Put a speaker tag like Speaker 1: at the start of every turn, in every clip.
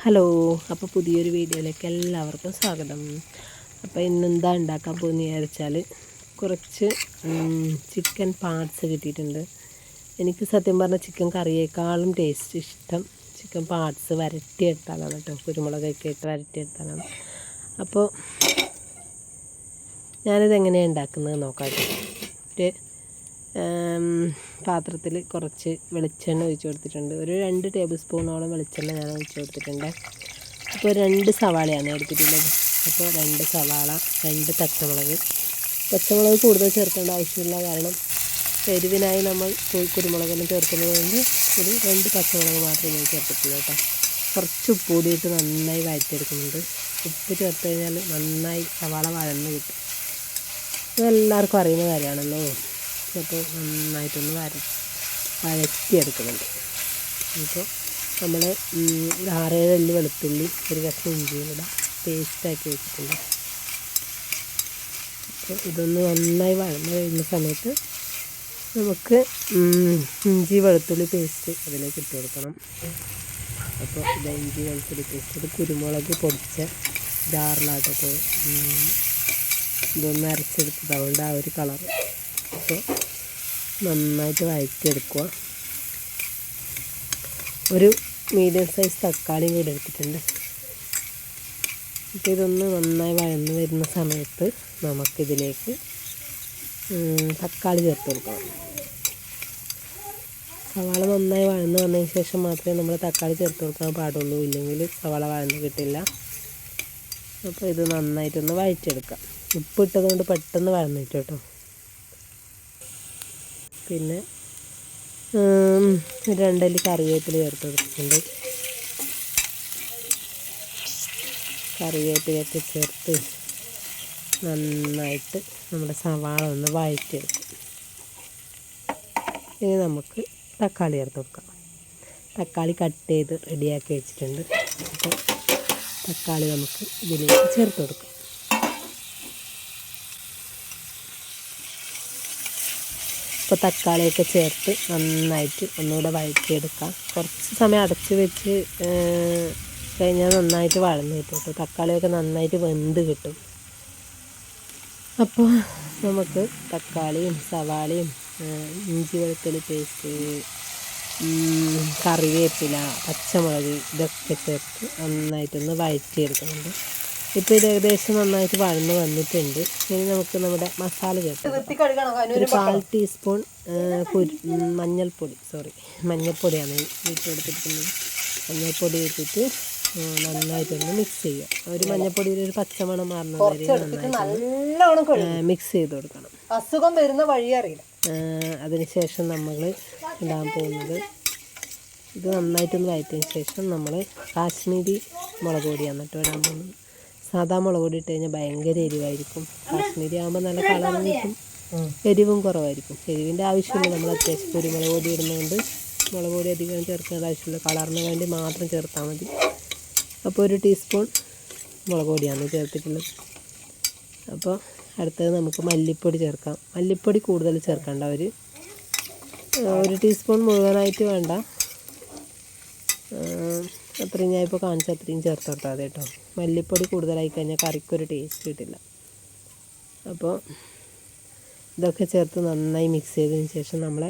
Speaker 1: Hello, അപ്പോൾ പുതിയൊരു വീഡിയോയിലേക്ക് എല്ലാവർക്കും സ്വാഗതം. അപ്പോൾ ഇന്നെന്താ ഉണ്ടാക്കാൻ പോകുന്നത് വിചാരിച്ചാൽ കുറച്ച് ചിക്കൻ പാർട്സ് കിട്ടിയിട്ടുണ്ട്. എനിക്ക് സത്യം പറഞ്ഞാൽ ചിക്കൻ കറിയേക്കാളും ടേസ്റ്റ് ഇഷ്ടം ചിക്കൻ പാർട്സ് വരട്ടിയെടുത്താലാണ് കേട്ടോ. കുരുമുളകൊക്കെ ഇട്ട് വരട്ടിയെടുത്താലാണ്. അപ്പോൾ ഞാനിത് എങ്ങനെയാണ് ഉണ്ടാക്കുന്നത് നോക്കാം കേട്ടോ. ഒരു പാത്രത്തിൽ കുറച്ച് വെളിച്ചെണ്ണ ഒഴിച്ച് കൊടുത്തിട്ടുണ്ട്. ഒരു 2 ടേബിൾ സ്പൂണോളം വെളിച്ചെണ്ണ ഞാൻ ഒഴിച്ച് കൊടുത്തിട്ടുണ്ട്. അപ്പോൾ 2 സവാളയാണ് എടുത്തിട്ടുള്ളത്. അപ്പോൾ 2 സവാള, 2 പച്ചമുളക് കൂടുതൽ ചേർക്കേണ്ട ആവശ്യമില്ല. കാരണം എരിവിനായി നമ്മൾ കുരുമുളകൊന്നും ചേർക്കുന്നത് കൊണ്ട് ഒരു 2 പച്ചമുളക് മാത്രമേ ഞാൻ ചേർത്തിട്ടുള്ളൂ കേട്ടോ. കുറച്ച് ഉപ്പ് കൂടിയിട്ട് നന്നായി വഴറ്റിയെടുക്കുന്നുണ്ട്. ഉപ്പ് ചേർത്ത് കഴിഞ്ഞാൽ നന്നായി സവാള വഴന്ന് കിട്ടും. ഇതെല്ലാവർക്കും അറിയുന്ന കാര്യമാണല്ലോ. അപ്പോൾ നന്നായിട്ടൊന്ന് വഴറ്റിയെടുക്കുന്നുണ്ട്. അപ്പോൾ നമ്മൾ 6-7 അല്ലി വെളുത്തുള്ളി, ഒരു കഷ്ണം ഇഞ്ചിയും കൂടെ പേസ്റ്റാക്കി വെച്ചിട്ടുണ്ട്. അപ്പോൾ ഇതൊന്ന് നന്നായി വഴന്ന് കഴിയുന്ന സമയത്ത് നമുക്ക് ഇഞ്ചി വെളുത്തുള്ളി പേസ്റ്റ് അതിലേക്ക് ഇട്ട് കൊടുക്കണം. അപ്പോൾ ഇത് ഇഞ്ചി വെളുത്തുള്ളി പേസ്റ്റ്, ഇത് കുരുമുളക് പൊടിച്ച ജാറിലാട്ടൊക്കെ ഇതൊന്ന് അരച്ചെടുത്തത്, അതുകൊണ്ട് ആ ഒരു കളറ്. അപ്പോൾ നന്നായിട്ട് വഴറ്റിയെടുക്കുക. ഒരു മീഡിയം സൈസ് തക്കാളിയും കൂടി എടുത്തിട്ടുണ്ട്. അപ്പോൾ ഇതൊന്ന് നന്നായി വഴന്ന് വരുന്ന സമയത്ത് നമുക്കിതിലേക്ക് തക്കാളി ചേർത്ത് കൊടുക്കണം. സവാള നന്നായി വഴന്ന് വന്നതിന് ശേഷം മാത്രമേ നമ്മൾ തക്കാളി ചേർത്ത് കൊടുക്കാൻ പാടുള്ളൂ, ഇല്ലെങ്കിൽ സവാള വഴന്ന് കിട്ടില്ല. അപ്പോൾ ഇത് നന്നായിട്ടൊന്ന് വഴറ്റിയെടുക്കാം. ഉപ്പിട്ടതുകൊണ്ട് പെട്ടെന്ന് വഴന്നിട്ട് കേട്ടോ. പിന്നെ 2 അല്ലി കറിവേപ്പില ചേർത്ത് കൊടുത്തിട്ടുണ്ട്. കറിവേപ്പിലയൊക്കെ ചേർത്ത് നന്നായിട്ട് നമ്മുടെ സവാള ഒന്ന് വഴറ്റിയെടുക്കും. ഇനി നമുക്ക് തക്കാളി ചേർത്ത് കൊടുക്കാം. തക്കാളി കട്ട് ചെയ്ത് റെഡിയാക്കി വെച്ചിട്ടുണ്ട്. അപ്പോൾ തക്കാളി നമുക്ക് ഇതിലേക്ക് ചേർത്ത് കൊടുക്കാം. അപ്പോൾ തക്കാളിയൊക്കെ ചേർത്ത് നന്നായിട്ട് ഒന്നുകൂടെ വഴറ്റിയെടുക്കാം. കുറച്ച് സമയം അടച്ച് വെച്ച് കഴിഞ്ഞാൽ നന്നായിട്ട് വഴന്ന് കിട്ടും കേട്ടോ. തക്കാളിയൊക്കെ നന്നായിട്ട് വെന്ത് കിട്ടും. അപ്പോൾ നമുക്ക് തക്കാളിയും സവാളയും ഇഞ്ചി വെളുത്തുള്ളി പേസ്റ്റ്, കറിവേപ്പില, പച്ചമുളക് ഇതൊക്കെ ചേർത്ത് നന്നായിട്ടൊന്ന് വഴറ്റിയെടുക്കുന്നുണ്ട്. ഇപ്പോൾ ഇത് ഏകദേശം നന്നായിട്ട് വഴന്ന് വന്നിട്ടുണ്ട്. ഇനി നമുക്ക് നമ്മുടെ മസാല ചേർക്കാം. ഒരു 1/4 ടീസ്പൂൺ മഞ്ഞൾപ്പൊടിയാണ് വീട്ടിൽ എടുത്തിരിക്കുന്നത്. മഞ്ഞൾപ്പൊടി ഇട്ടിട്ട് നന്നായിട്ടൊന്ന് മിക്സ് ചെയ്യുക. ഒരു മഞ്ഞൾപ്പൊടിയിൽ ഒരു പച്ചമണം മാറുന്നത് വരെ നന്നായിട്ട് മിക്സ് ചെയ്ത് കൊടുക്കണം.
Speaker 2: അസുഖം വരുന്ന വഴി അറിയില്ല.
Speaker 1: അതിനുശേഷം നമ്മൾ ഇടാൻ പോകുന്നത്, ഇത് നന്നായിട്ടൊന്ന് വഴറ്റിയതിന് ശേഷം നമ്മൾ കാശ്മീരി മുളക് പൊടിയാണ് കേട്ടോ ഇടാൻ പോകുന്നത്. സാധാ മുളക് പൊടി ഇട്ട് കഴിഞ്ഞാൽ ഭയങ്കര എരിവായിരിക്കും. കാശ്മീരി ആകുമ്പോൾ നല്ല കളറും കിട്ടും, എരിവും കുറവായിരിക്കും. എരിവിൻ്റെ ആവശ്യമില്ല, നമ്മൾ അത്യാവശ്യം കുരുമുളക് പൊടി ഇടുന്നതുകൊണ്ട് മുളക് പൊടി അധികം ചേർക്കേണ്ട ആവശ്യമില്ല. കളറിന് വേണ്ടി മാത്രം ചേർത്താൽ മതി. അപ്പോൾ 1 ടീസ്പൂൺ മുളക് പൊടിയാണ് ചേർത്തിട്ടുള്ളത്. അപ്പോൾ അടുത്തത് നമുക്ക് മല്ലിപ്പൊടി ചേർക്കാം. മല്ലിപ്പൊടി കൂടുതൽ ചേർക്കേണ്ട, 1 ടീസ്പൂൺ മുഴുവനായിട്ട് വേണ്ട. അത്രയും ഞാൻ ഇപ്പോൾ കാണിച്ച അത്രയും ചേർത്ത് കൊടുത്താൽ മതി കേട്ടോ. മല്ലിപ്പൊടി കൂടുതലായി കഴിഞ്ഞാൽ കറിക്കൊരു ടേസ്റ്റ് കിട്ടില്ല. അപ്പോൾ ഇതൊക്കെ ചേർത്ത് നന്നായി മിക്സ് ചെയ്തതിന് ശേഷം നമ്മളെ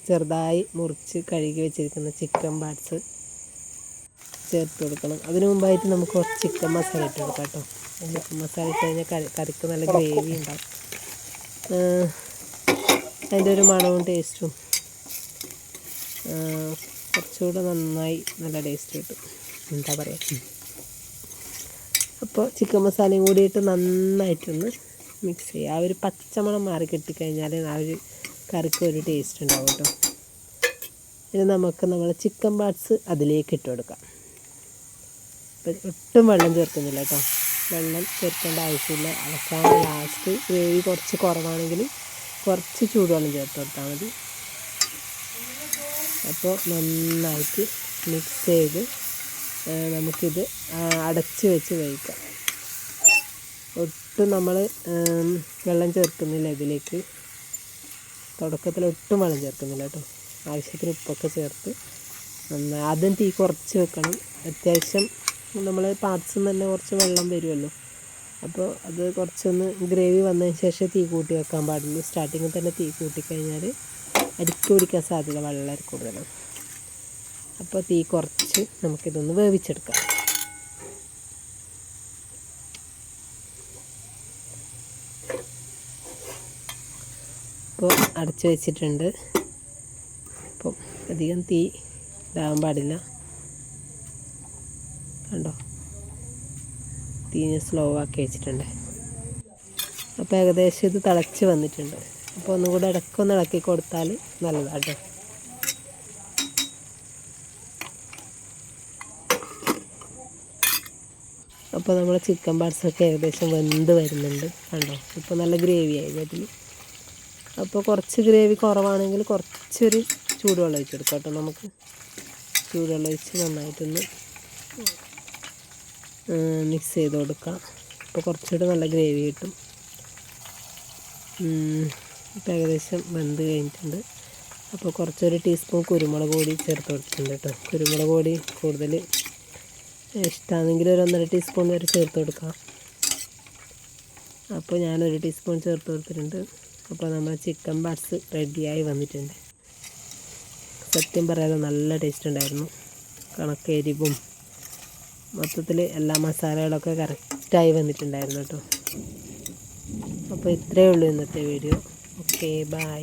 Speaker 1: ചെറുതായി മുറിച്ച് കഴുകി വെച്ചിരിക്കുന്ന ചിക്കൻ പാർട്സ് ചേർത്ത് കൊടുക്കണം. അതിന് മുമ്പായിട്ട് നമുക്ക് കുറച്ച് ചിക്കൻ മസാല ഇട്ട് കൊടുക്കാം കേട്ടോ. ചിക്കൻ മസാല ഇട്ട് കഴിഞ്ഞാൽ കറിക്ക് നല്ല ഗ്രേവി ഉണ്ടാവും. അതിൻ്റെ ഒരു മണവും ടേസ്റ്റും കുറച്ചുകൂടെ നന്നായി നല്ല ടേസ്റ്റ് കിട്ടും, എന്താ പറയുക. അപ്പോൾ ചിക്കൻ മസാലയും കൂടിയിട്ട് നന്നായിട്ടൊന്ന് മിക്സ് ചെയ്യുക. ആ ഒരു പച്ചമണം മാറി കിട്ടിക്കഴിഞ്ഞാൽ ആ ഒരു കറിക്ക് ഒരു ടേസ്റ്റ് ഉണ്ടാവും കേട്ടോ. ഇനി നമുക്ക് നമ്മൾ ചിക്കൻ പാർട്സ് അതിലേക്ക് ഇട്ട് കൊടുക്കാം. ഇപ്പം ഒട്ടും വെള്ളം ചേർക്കുന്നില്ല കേട്ടോ. വെള്ളം ചേർക്കേണ്ട ആവശ്യമില്ല. അവസാനം ലാസ്റ്റ് ഗ്രേവി കുറച്ച് കുറവാണെങ്കിൽ കുറച്ച് ചൂടുവെള്ളം ചേർത്ത് കൊടുത്താൽ മതി. അപ്പോൾ നന്നായിട്ട് മിക്സ് ചെയ്ത് നമുക്കിത് അടച്ച് വെച്ച് വേവിക്കാം. ഒട്ടും നമ്മൾ വെള്ളം ചേർക്കുന്നില്ല ഇതിലേക്ക്. തുടക്കത്തിൽ ഒട്ടും വെള്ളം ചേർക്കുന്നില്ല കേട്ടോ. ആവശ്യത്തിന് ഉപ്പൊക്കെ ചേർത്ത് ആദ്യം തീ കുറച്ച് വെക്കണം. അത്യാവശ്യം നമ്മൾ പാർട്സിൽ നിന്ന് തന്നെ കുറച്ച് വെള്ളം വരുമല്ലോ, അപ്പോൾ അത് കുറച്ചൊന്ന് ഗ്രേവി വന്നതിന് ശേഷം തീ കൂട്ടി വെക്കാൻ പാടുള്ളൂ. സ്റ്റാർട്ടിങ്ങിൽ തന്നെ തീ കൂട്ടിക്കഴിഞ്ഞാൽ അടിക്ക് പിടിക്കാൻ സാധ്യത വളരെ കൂടുതലാണ്. അപ്പോൾ തീ കുറച്ച് നമുക്കിതൊന്ന് വേവിച്ചെടുക്കാം. ഇപ്പോൾ അടച്ച് വെച്ചിട്ടുണ്ട്. അപ്പോൾ അധികം തീ ഇതാകാൻ പാടില്ല. കണ്ടോ, തീ സ്ലോ ആക്കി വെച്ചിട്ടുണ്ട്. അപ്പോൾ ഏകദേശം ഇത് തിളച്ച് വന്നിട്ടുണ്ട്. അപ്പോൾ ഒന്നും കൂടെ ഇടയ്ക്കൊന്ന് ഇളക്കി കൊടുത്താൽ നല്ലതാണ് കേട്ടോ. അപ്പോൾ നമ്മൾ ചിക്കൻ പാർട്സൊക്കെ ഏകദേശം വെന്ത് വരുന്നുണ്ട്. കണ്ടോ, ഇപ്പോൾ നല്ല ഗ്രേവി ആയി അതിൽ. അപ്പോൾ കുറച്ച് ഗ്രേവി കുറവാണെങ്കിൽ കുറച്ചൊരു ചൂടുവെള്ളം ഒഴിച്ചെടുക്കാം കേട്ടോ. നമുക്ക് ചൂടുവെള്ളം ഒഴിച്ച് നന്നായിട്ടൊന്ന് മിക്സ് ചെയ്ത് കൊടുക്കാം. അപ്പോൾ കുറച്ചുകൂടി നല്ല ഗ്രേവി കിട്ടും. ഇപ്പോൾ ഏകദേശം വെന്ത് കഴിഞ്ഞിട്ടുണ്ട്. അപ്പോൾ കുറച്ചൊരു ടീസ്പൂൺ കുരുമുളക് പൊടി ചേർത്ത് കൊടുത്തിട്ടുണ്ട് കേട്ടോ. കുരുമുളക് പൊടി കൂടുതൽ ഇഷ്ടമാണെങ്കിൽ ഒരു 1.5 ടീസ്പൂൺ വരെ ചേർത്ത് കൊടുക്കാം. അപ്പോൾ ഞാനൊരു ടീസ്പൂൺ ചേർത്ത് കൊടുത്തിട്ടുണ്ട്. അപ്പോൾ നമ്മുടെ ചിക്കൻ പാർട്സ് റെഡിയായി വന്നിട്ടുണ്ട്. സത്യം പറയാതെ നല്ല ടേസ്റ്റ് ഉണ്ടായിരുന്നു. കണക്ക് എരിവും മൊത്തത്തിൽ എല്ലാ മസാലകളൊക്കെ കറക്റ്റായി വന്നിട്ടുണ്ടായിരുന്നു കേട്ടോ. അപ്പോൾ ഇത്രയേ ഉള്ളൂ ഇന്നത്തെ വീഡിയോ. Okay, by.